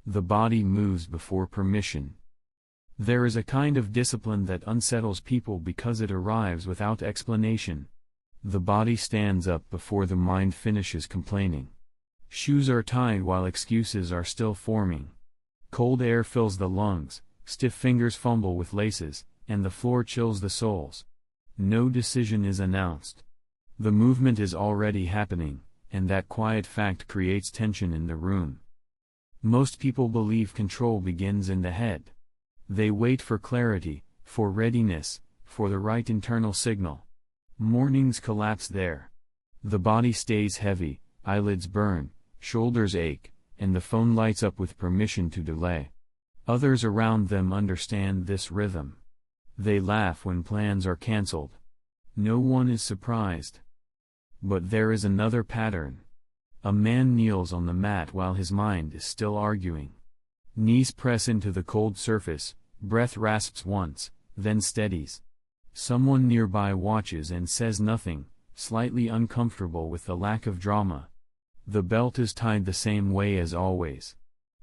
The body moves before permission. There is a kind of discipline that unsettles people because it arrives without explanation. The body stands up before the mind finishes complaining. Shoes are tied while excuses are still forming. Cold air fills the lungs, stiff fingers fumble with laces, and the floor chills the soles. No decision is announced. The movement is already happening, and that quiet fact creates tension in the room. Most people believe control begins in the head. They wait for clarity, for readiness, for the right internal signal. Mornings collapse there. The body stays heavy, eyelids burn, shoulders ache, and the phone lights up with permission to delay. Others around them understand this rhythm. They laugh when plans are cancelled. No one is surprised. But there is another pattern. A man kneels on the mat while his mind is still arguing. Knees press into the cold surface, breath rasps once, then steadies. Someone nearby watches and says nothing, slightly uncomfortable with the lack of drama. The belt is tied the same way as always.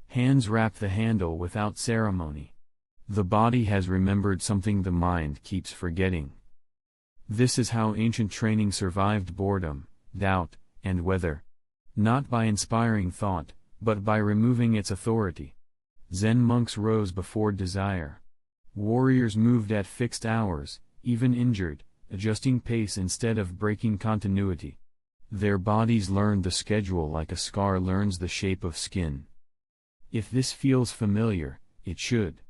Hands wrap the handle without ceremony. The body has remembered something the mind keeps forgetting. This is how ancient training survived boredom, doubt, and weather. Not by inspiring thought, but by removing its authority. Zen monks rose before desire. Warriors moved at fixed hours, even injured, adjusting pace instead of breaking continuity. Their bodies learned the schedule like a scar learns the shape of skin. If this feels familiar, it should.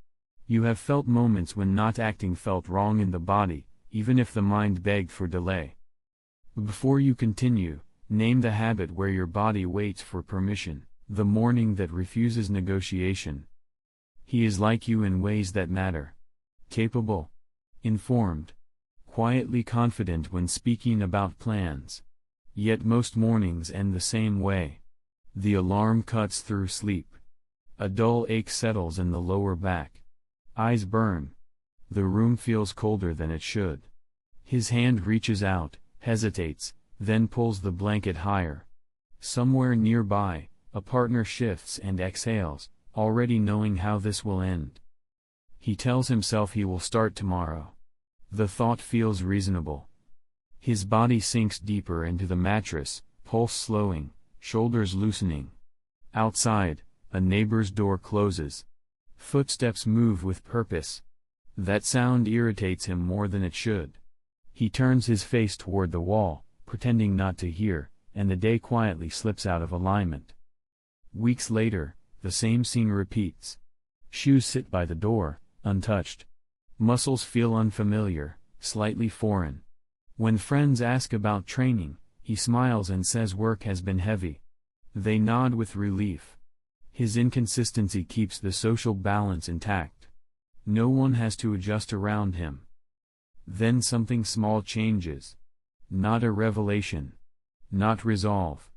You have felt moments when not acting felt wrong in the body, even if the mind begged for delay. Before you continue, name the habit where your body waits for permission, the morning that refuses negotiation. He is like you in ways that matter. Capable, informed, quietly confident when speaking about plans. Yet most mornings end the same way. The alarm cuts through sleep. A dull ache settles in the lower back. Eyes burn. The room feels colder than it should. His hand reaches out, hesitates, then pulls the blanket higher. Somewhere nearby, a partner shifts and exhales, already knowing how this will end. He tells himself he will start tomorrow. The thought feels reasonable. His body sinks deeper into the mattress, pulse slowing, shoulders loosening. Outside, a neighbor's door closes. Footsteps move with purpose. That sound irritates him more than it should. He turns his face toward the wall, pretending not to hear, and the day quietly slips out of alignment. Weeks later, the same scene repeats. Shoes sit by the door, untouched. Muscles feel unfamiliar, slightly foreign. When friends ask about training, he smiles and says work has been heavy. They nod with relief. His inconsistency keeps the social balance intact. No one has to adjust around him. Then something small changes. Not a revelation. Not resolve.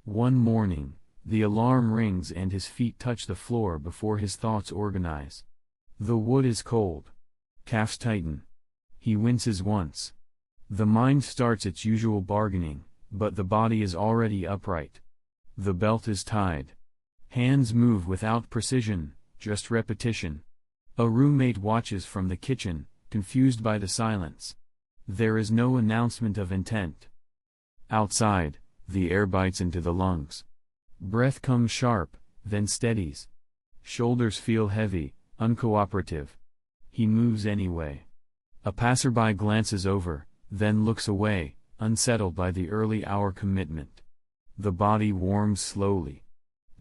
One morning, the alarm rings and his feet touch the floor before his thoughts organize. The wood is cold. Calves tighten. He winces once. The mind starts its usual bargaining, but the body is already upright. The belt is tied. Hands move without precision, just repetition. A roommate watches from the kitchen, confused by the silence. There is no announcement of intent. Outside, the air bites into the lungs. Breath comes sharp, then steadies. Shoulders feel heavy, uncooperative. He moves anyway. A passerby glances over, then looks away, unsettled by the early hour commitment. The body warms slowly.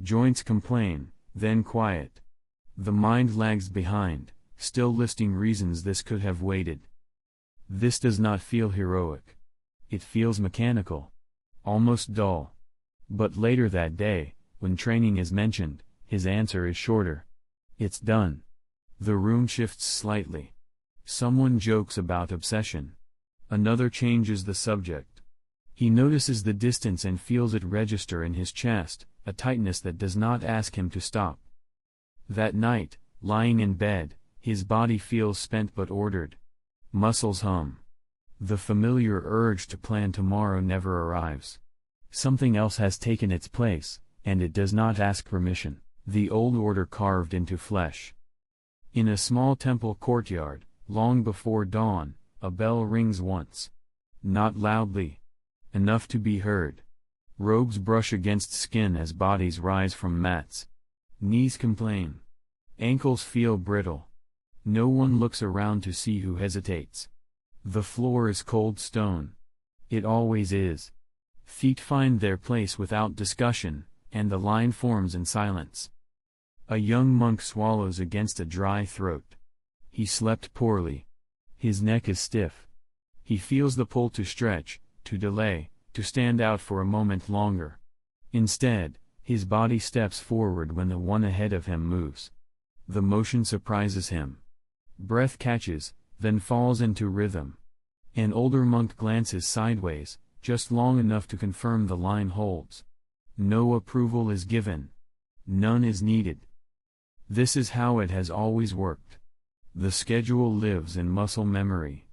Joints complain, then quiet. The mind lags behind, still listing reasons this could have waited. This does not feel heroic. It feels mechanical. Almost dull. But later that day, when training is mentioned, his answer is shorter. It's done. The room shifts slightly. Someone jokes about obsession. Another changes the subject. He notices the distance and feels it register in his chest, a tightness that does not ask him to stop. That night, lying in bed, his body feels spent but ordered. Muscles hum. The familiar urge to plan tomorrow never arrives. Something else has taken its place, and it does not ask permission. the old order carved into flesh. In a small temple courtyard, long before dawn, a bell rings once. Not loudly. Enough to be heard. Robes brush against skin as bodies rise from mats. Knees complain. Ankles feel brittle. No one looks around to see who hesitates. The floor is cold stone. It always is. Feet find their place without discussion, and the line forms in silence. A young monk swallows against a dry throat. He slept poorly. His neck is stiff. He feels the pull to stretch, to delay, to stand out for a moment longer. Instead, his body steps forward when the one ahead of him moves. The motion surprises him. Breath catches, then falls into rhythm. An older monk glances sideways, just long enough to confirm the line holds. No approval is given. None is needed. This is how it has always worked. The schedule lives in muscle memory.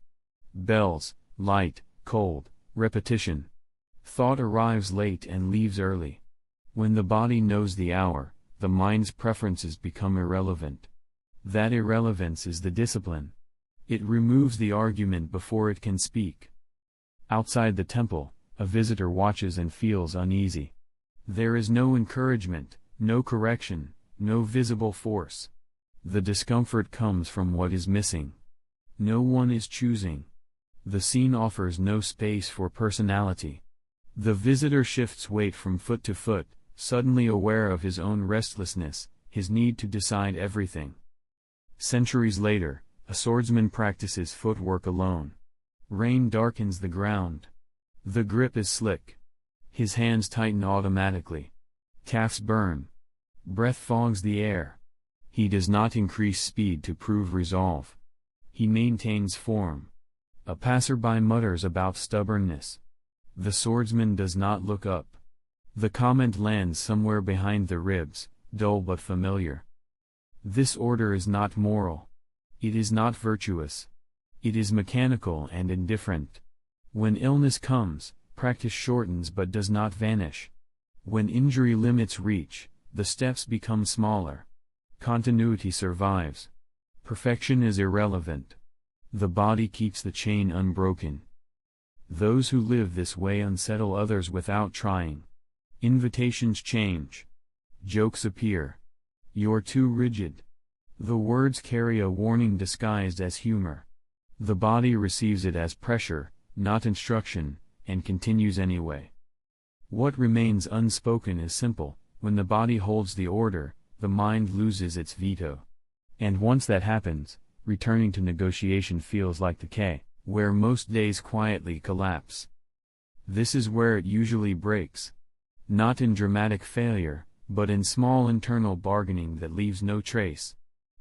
Bells, light, cold, repetition. Thought arrives late and leaves early. When the body knows the hour, the mind's preferences become irrelevant. That irrelevance is the discipline. It removes the argument before it can speak. Outside the temple, a visitor watches and feels uneasy. There is no encouragement, no correction, no visible force. The discomfort comes from what is missing. No one is choosing. The scene offers no space for personality. The visitor shifts weight from foot to foot, suddenly aware of his own restlessness, his need to decide everything. Centuries later, a swordsman practices footwork alone. Rain darkens the ground. The grip is slick. His hands tighten automatically. Calves burn. Breath fogs the air. He does not increase speed to prove resolve. He maintains form. A passerby mutters about stubbornness. The swordsman does not look up. The comment lands somewhere behind the ribs, dull but familiar. This order is not moral. It is not virtuous. It is mechanical and indifferent. When illness comes, practice shortens but does not vanish. When injury limits reach, the steps become smaller. Continuity survives. Perfection is irrelevant. The body keeps the chain unbroken. Those who live this way unsettle others without trying. Invitations change. Jokes appear. You're too rigid. The words carry a warning disguised as humor. The body receives it as pressure, not instruction, and continues anyway. What remains unspoken is simple: when the body holds the order, the mind loses its veto. And once that happens, returning to negotiation feels like decay, where most days quietly collapse. This is where it usually breaks. Not in dramatic failure, but in small internal bargaining that leaves no trace.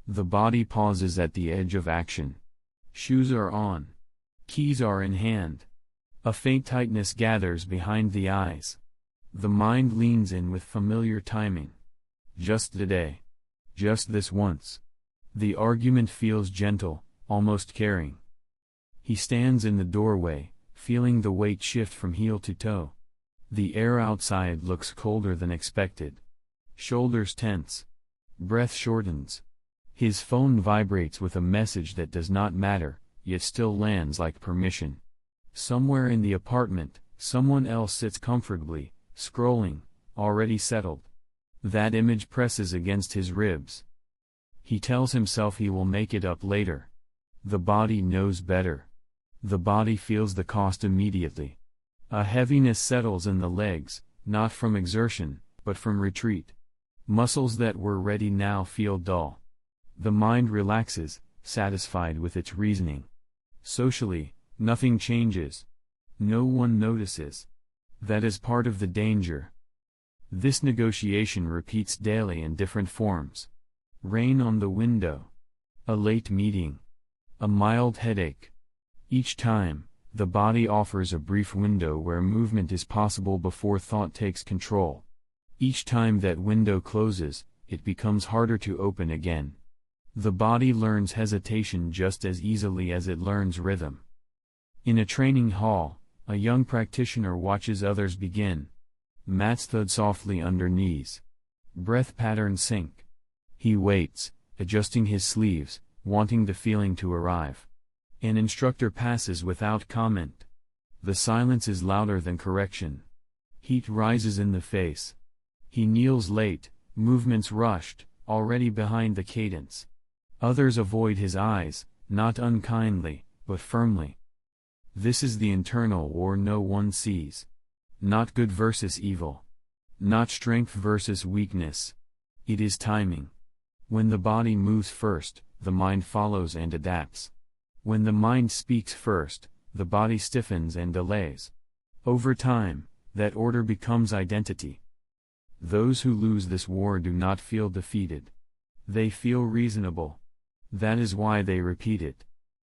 The body pauses at the edge of action. Shoes are on. Keys are in hand. A faint tightness gathers behind the eyes. The mind leans in with familiar timing. Just today. Just this once. The argument feels gentle, almost caring. He stands in the doorway, feeling the weight shift from heel to toe. The air outside looks colder than expected. Shoulders tense. Breath shortens. His phone vibrates with a message that does not matter, yet still lands like permission. Somewhere in the apartment, someone else sits comfortably, scrolling, already settled. That image presses against his ribs. He tells himself he will make it up later. The body knows better. The body feels the cost immediately. A heaviness settles in the legs, not from exertion, but from retreat. Muscles that were ready now feel dull. The mind relaxes, satisfied with its reasoning. Socially, nothing changes. No one notices. That is part of the danger. This negotiation repeats daily in different forms. Rain on the window. A late meeting. A mild headache. Each time, the body offers a brief window where movement is possible before thought takes control. Each time that window closes, it becomes harder to open again. The body learns hesitation just as easily as it learns rhythm. In a training hall, a young practitioner watches others begin. Mats thud softly under knees. Breath patterns sink. He waits, adjusting his sleeves, wanting the feeling to arrive. An instructor passes without comment. The silence is louder than correction. Heat rises in the face. He kneels late, movements rushed, already behind the cadence. Others avoid his eyes, not unkindly, but firmly. This is the internal war no one sees. Not good versus evil. Not strength versus weakness. It is timing. When the body moves first, the mind follows and adapts. When the mind speaks first, the body stiffens and delays. Over time, that order becomes identity. Those who lose this war do not feel defeated. They feel reasonable. That is why they repeat it.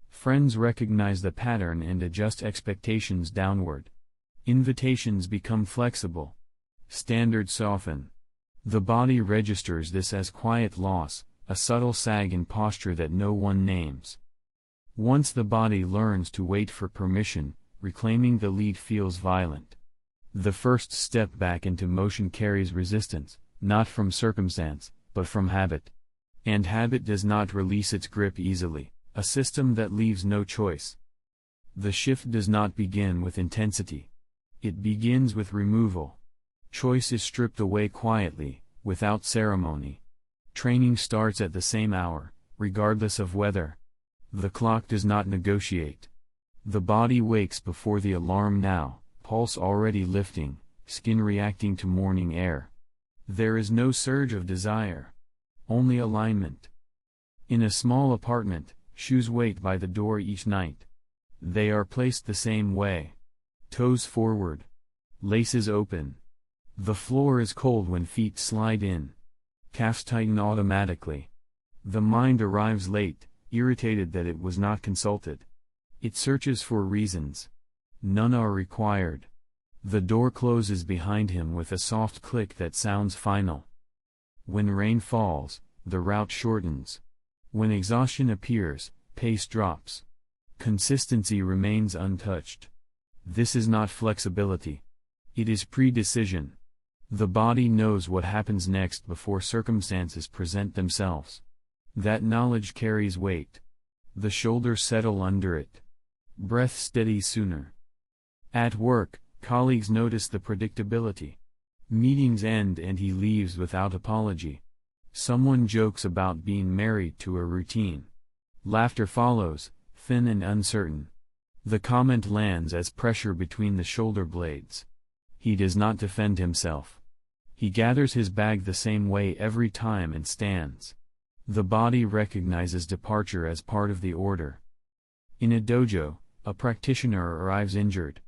Friends recognize the pattern and adjust expectations downward. Invitations become flexible. Standards soften. The body registers this as quiet loss, a subtle sag in posture that no one names. Once the body learns to wait for permission, reclaiming the lead feels violent. The first step back into motion carries resistance, not from circumstance, but from habit. And habit does not release its grip easily, a system that leaves no choice. The shift does not begin with intensity. It begins with removal. Choice is stripped away quietly, without ceremony. Training starts at the same hour, regardless of weather. The clock does not negotiate. The body wakes before the alarm now, pulse already lifting, skin reacting to morning air. There is no surge of desire. Only alignment. In a small apartment, shoes wait by the door each night. They are placed the same way. Toes forward. Laces open. The floor is cold when feet slide in. Calves tighten automatically. The mind arrives late, irritated that it was not consulted. It searches for reasons. None are required. The door closes behind him with a soft click that sounds final. When rain falls, the route shortens. When exhaustion appears, pace drops. Consistency remains untouched. This is not flexibility. It is pre-decision. The body knows what happens next before circumstances present themselves. That knowledge carries weight. The shoulders settle under it. Breath steadies sooner. At work, colleagues notice the predictability. Meetings end and he leaves without apology. Someone jokes about being married to a routine. Laughter follows, thin and uncertain. The comment lands as pressure between the shoulder blades. He does not defend himself. He gathers his bag the same way every time and stands. The body recognizes departure as part of the order. In a dojo, a practitioner arrives injured.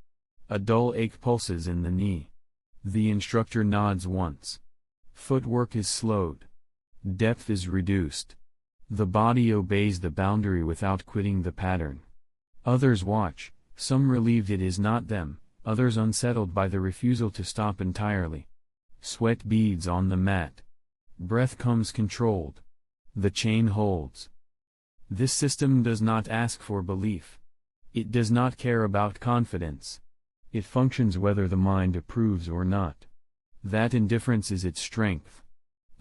A dull ache pulses in the knee. The instructor nods once. Footwork is slowed. Depth is reduced. The body obeys the boundary without quitting the pattern. Others watch, some relieved it is not them, others unsettled by the refusal to stop entirely. Sweat beads on the mat. Breath comes controlled. The chain holds. This system does not ask for belief. It does not care about confidence. It functions whether the mind approves or not. That indifference is its strength.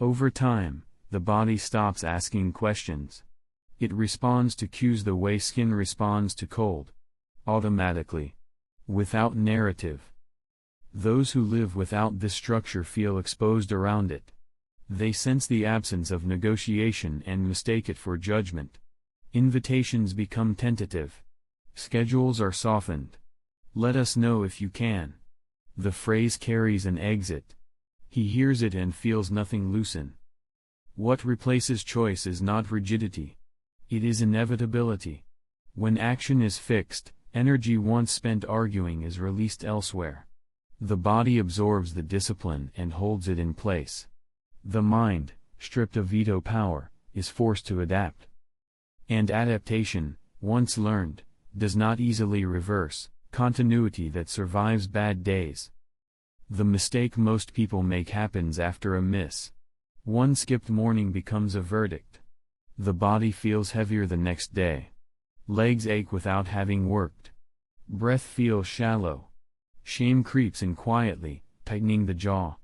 Over time, the body stops asking questions. It responds to cues the way skin responds to cold. Automatically. Without narrative. Those who live without this structure feel exposed around it. They sense the absence of negotiation and mistake it for judgment. Invitations become tentative. Schedules are softened. Let us know if you can. The phrase carries an exit. He hears it and feels nothing loosen. What replaces choice is not rigidity. It is inevitability. When action is fixed, energy once spent arguing is released elsewhere. The body absorbs the discipline and holds it in place. The mind, stripped of veto power, is forced to adapt. And adaptation, once learned, does not easily reverse, continuity that survives bad days. The mistake most people make happens after a miss. One skipped morning becomes a verdict. The body feels heavier the next day. Legs ache without having worked. Breath feels shallow. Shame creeps in quietly, tightening the jaw.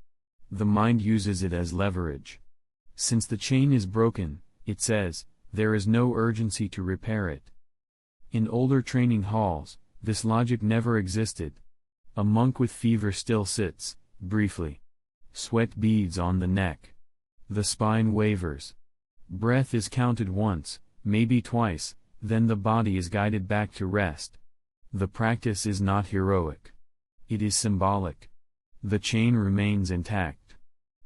The mind uses it as leverage. Since the chain is broken, it says, there is no urgency to repair it. In older training halls, this logic never existed. A monk with fever still sits, briefly. Sweat beads on the neck. The spine wavers. Breath is counted once, maybe twice, then the body is guided back to rest. The practice is not heroic. It is symbolic. The chain remains intact.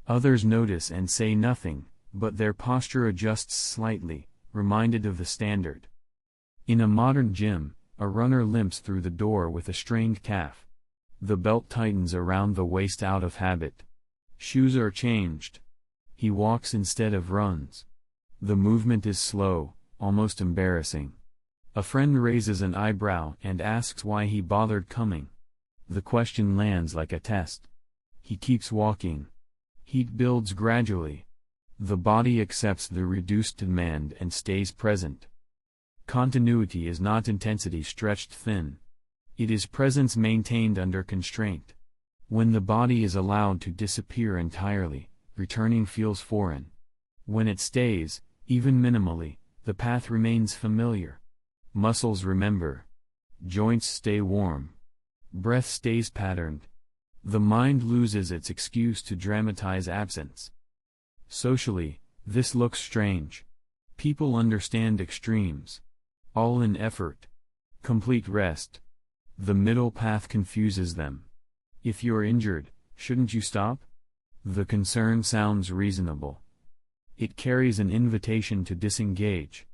Others notice and say nothing, but their posture adjusts slightly, reminded of the standard. In a modern gym, a runner limps through the door with a strained calf. The belt tightens around the waist out of habit. Shoes are changed. He walks instead of runs. The movement is slow, almost embarrassing. A friend raises an eyebrow and asks why he bothered coming. The question lands like a test. He keeps walking. Heat builds gradually. The body accepts the reduced demand and stays present. Continuity is not intensity stretched thin. It is presence maintained under constraint. When the body is allowed to disappear entirely, returning feels foreign. When it stays, even minimally, the path remains familiar. Muscles remember. Joints stay warm. Breath stays patterned. The mind loses its excuse to dramatize absence. Socially, this looks strange. People understand extremes. All in effort. Complete rest. The middle path confuses them. If you're injured, shouldn't you stop? The concern sounds reasonable. It carries an invitation to disengage.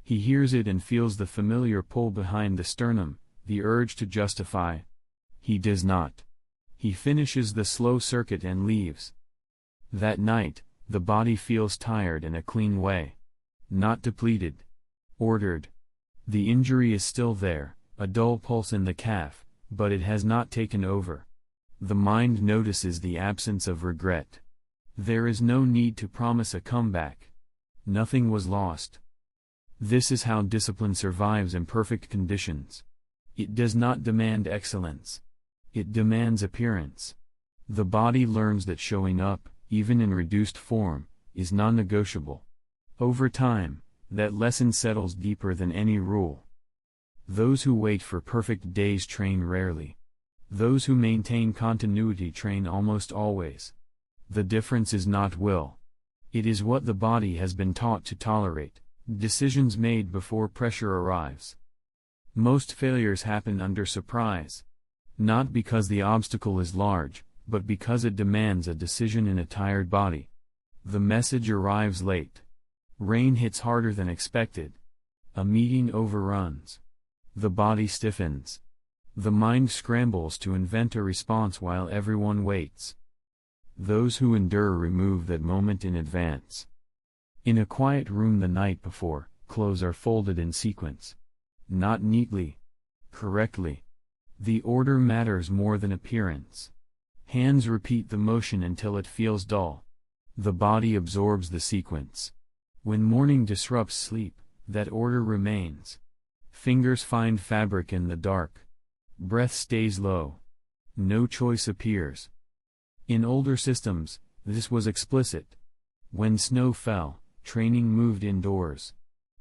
He hears it and feels the familiar pull behind the sternum, the urge to justify. He does not. He finishes the slow circuit and leaves. That night, the body feels tired in a clean way. Not depleted. Ordered. The injury is still there, a dull pulse in the calf, but it has not taken over. The mind notices the absence of regret. There is no need to promise a comeback. Nothing was lost. This is how discipline survives imperfect conditions. It does not demand excellence. It demands appearance. The body learns that showing up, even in reduced form, is non-negotiable. Over time, that lesson settles deeper than any rule. Those who wait for perfect days train rarely. Those who maintain continuity train almost always. The difference is not will. It is what the body has been taught to tolerate, decisions made before pressure arrives. Most failures happen under surprise. Not because the obstacle is large, but because it demands a decision in a tired body. The message arrives late. Rain hits harder than expected. A meeting overruns. The body stiffens. The mind scrambles to invent a response while everyone waits. Those who endure remove that moment in advance. In a quiet room the night before, clothes are folded in sequence. Not neatly. Correctly. The order matters more than appearance. Hands repeat the motion until it feels dull. The body absorbs the sequence. When morning disrupts sleep, that order remains. Fingers find fabric in the dark. Breath stays low. No choice appears. In older systems, this was explicit. When snow fell, training moved indoors.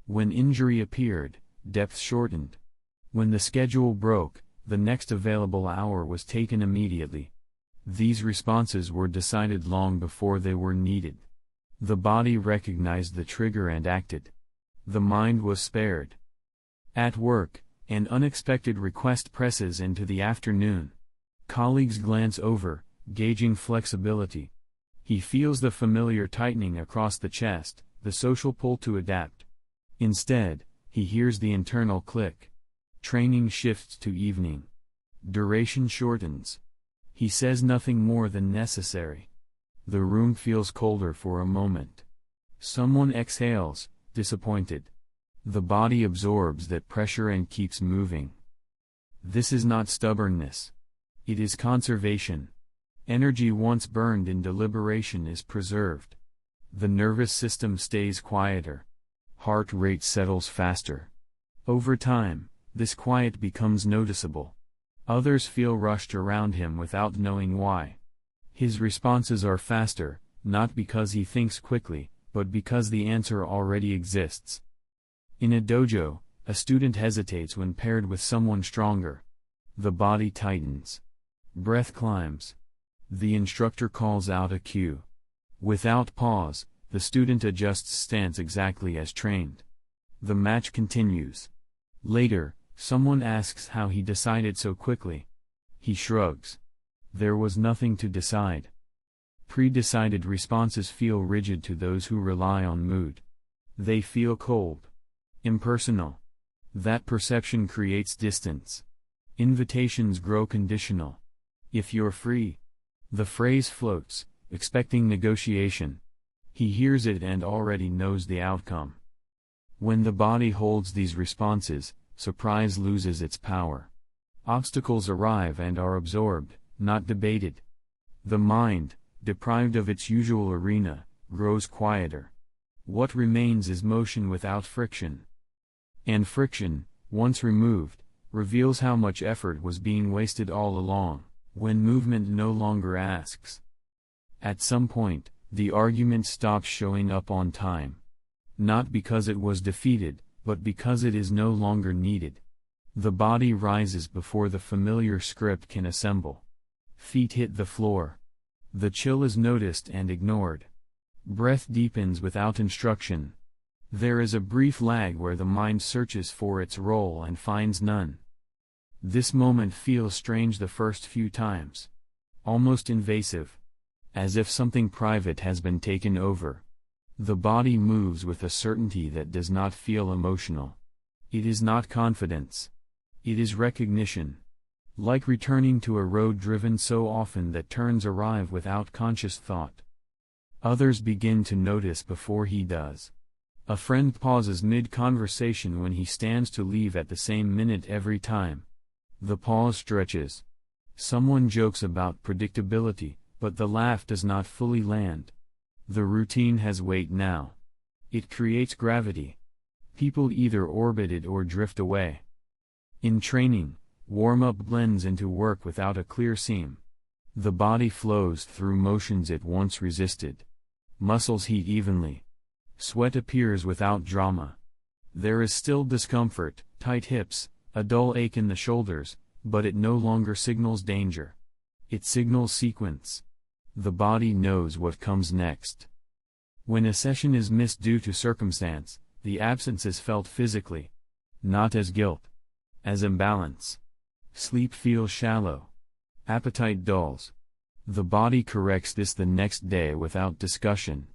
When injury appeared, depth shortened. When the schedule broke, the next available hour was taken immediately. These responses were decided long before they were needed. The body recognized the trigger and acted. The mind was spared. At work, an unexpected request presses into the afternoon. Colleagues glance over, gauging flexibility. He feels the familiar tightening across the chest, the social pull to adapt. Instead, he hears the internal click. Training shifts to evening. Duration shortens. He says nothing more than necessary. The room feels colder for a moment. Someone exhales, disappointed. The body absorbs that pressure and keeps moving. This is not stubbornness. It is conservation. Energy once burned in deliberation is preserved. The nervous system stays quieter. Heart rate settles faster. Over time, this quiet becomes noticeable. Others feel rushed around him without knowing why. His responses are faster, not because he thinks quickly, but because the answer already exists. In a dojo, a student hesitates when paired with someone stronger. The body tightens. Breath climbs. The instructor calls out a cue. Without pause, the student adjusts stance exactly as trained. The match continues. Later, someone asks how he decided so quickly. He shrugs. There was nothing to decide. Pre-decided responses feel rigid to those who rely on mood. They feel cold. Impersonal. That perception creates distance. Invitations grow conditional. If you're free. The phrase floats, expecting negotiation. He hears it and already knows the outcome. When the body holds these responses, surprise loses its power. Obstacles arrive and are absorbed, not debated. The mind, deprived of its usual arena, grows quieter. What remains is motion without friction. And friction, once removed, reveals how much effort was being wasted all along, when movement no longer asks. At some point, the argument stops showing up on time. Not because it was defeated, but because it is no longer needed. The body rises before the familiar script can assemble. Feet hit the floor. The chill is noticed and ignored. Breath deepens without instruction. There is a brief lag where the mind searches for its role and finds none. This moment feels strange the first few times. Almost invasive. As if something private has been taken over. The body moves with a certainty that does not feel emotional. It is not confidence. It is recognition. Like returning to a road driven so often that turns arrive without conscious thought. Others begin to notice before he does. A friend pauses mid-conversation when he stands to leave at the same minute every time. The pause stretches. Someone jokes about predictability, but the laugh does not fully land. The routine has weight now. It creates gravity. People either orbit it or drift away. In training, warm-up blends into work without a clear seam. The body flows through motions it once resisted. Muscles heat evenly. Sweat appears without drama. There is still discomfort, tight hips, a dull ache in the shoulders, but it no longer signals danger. It signals sequence. The body knows what comes next. When a session is missed due to circumstance, the absence is felt physically. Not as guilt. As imbalance. Sleep feels shallow. Appetite dulls. The body corrects this the next day without discussion.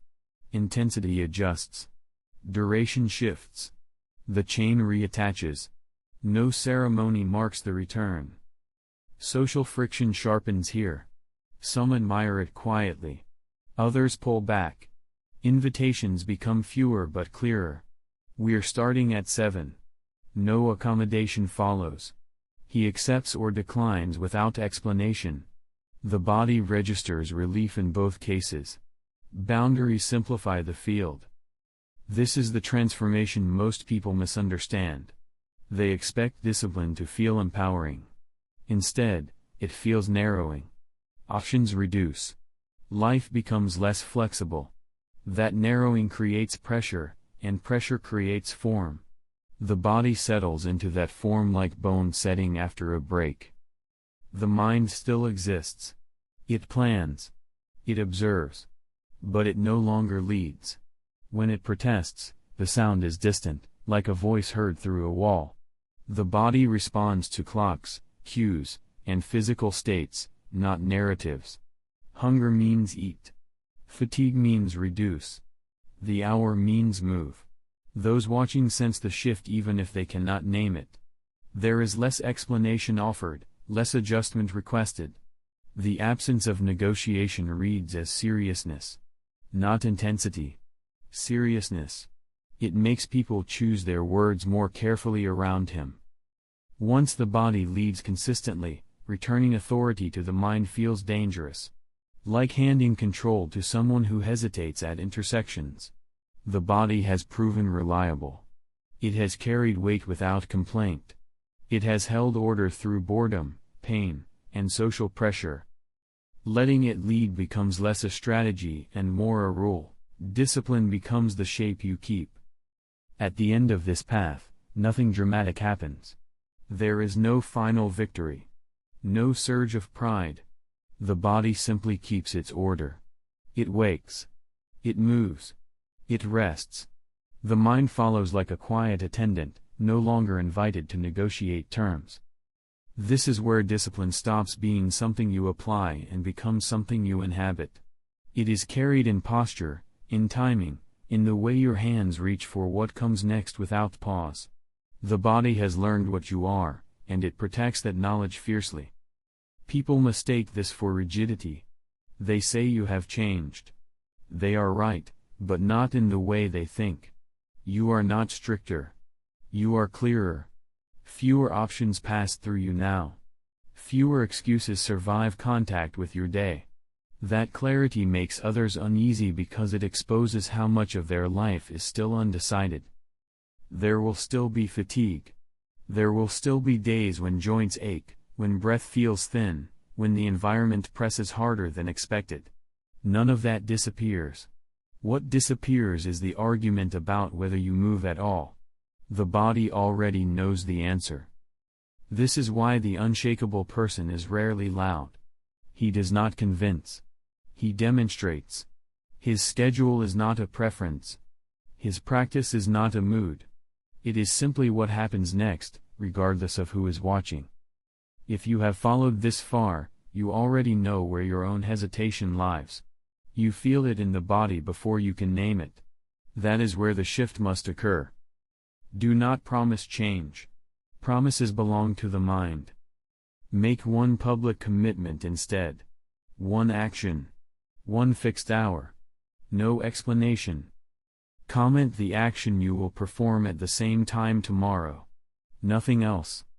Intensity adjusts. Duration shifts. The chain reattaches. No ceremony marks the return. Social friction sharpens here. Some admire it quietly. Others pull back. Invitations become fewer but clearer. We're starting at 7. No accommodation follows. He accepts or declines without explanation. The body registers relief in both cases. Boundaries simplify the field. This is the transformation most people misunderstand. They expect discipline to feel empowering. Instead, it feels narrowing. Options reduce. Life becomes less flexible. That narrowing creates pressure, and pressure creates form. The body settles into that form-like bone setting after a break. The mind still exists. It plans. It observes. But it no longer leads. When it protests, the sound is distant, like a voice heard through a wall. The body responds to clocks, cues, and physical states, not narratives. Hunger means eat. Fatigue means reduce. The hour means move. Those watching sense the shift even if they cannot name it. There is less explanation offered, less adjustment requested. The absence of negotiation reads as seriousness. Not intensity. Seriousness. It makes people choose their words more carefully around him. Once the body leads consistently, returning authority to the mind feels dangerous. Like handing control to someone who hesitates at intersections. The body has proven reliable. It has carried weight without complaint. It has held order through boredom, pain, and social pressure. Letting it lead becomes less a strategy and more a rule. Discipline becomes the shape you keep. At the end of this path, nothing dramatic happens. There is no final victory. No surge of pride. The body simply keeps its order. It wakes. It moves. It rests. The mind follows like a quiet attendant, no longer invited to negotiate terms. This is where discipline stops being something you apply and becomes something you inhabit. It is carried in posture, in timing, in the way your hands reach for what comes next without pause. The body has learned what you are, and it protects that knowledge fiercely. People mistake this for rigidity. They say you have changed. They are right, but not in the way they think. You are not stricter. You are clearer. Fewer options pass through you now. Fewer excuses survive contact with your day. That clarity makes others uneasy because it exposes how much of their life is still undecided. There will still be fatigue. There will still be days when joints ache, when breath feels thin, when the environment presses harder than expected. None of that disappears. What disappears is the argument about whether you move at all. The body already knows the answer. This is why the unshakable person is rarely loud. He does not convince. He demonstrates. His schedule is not a preference. His practice is not a mood. It is simply what happens next, regardless of who is watching. If you have followed this far, you already know where your own hesitation lies. You feel it in the body before you can name it. That is where the shift must occur. Do not promise change. Promises belong to the mind. Make one public commitment instead. One action. One fixed hour. No explanation. Comment the action you will perform at the same time tomorrow. Nothing else.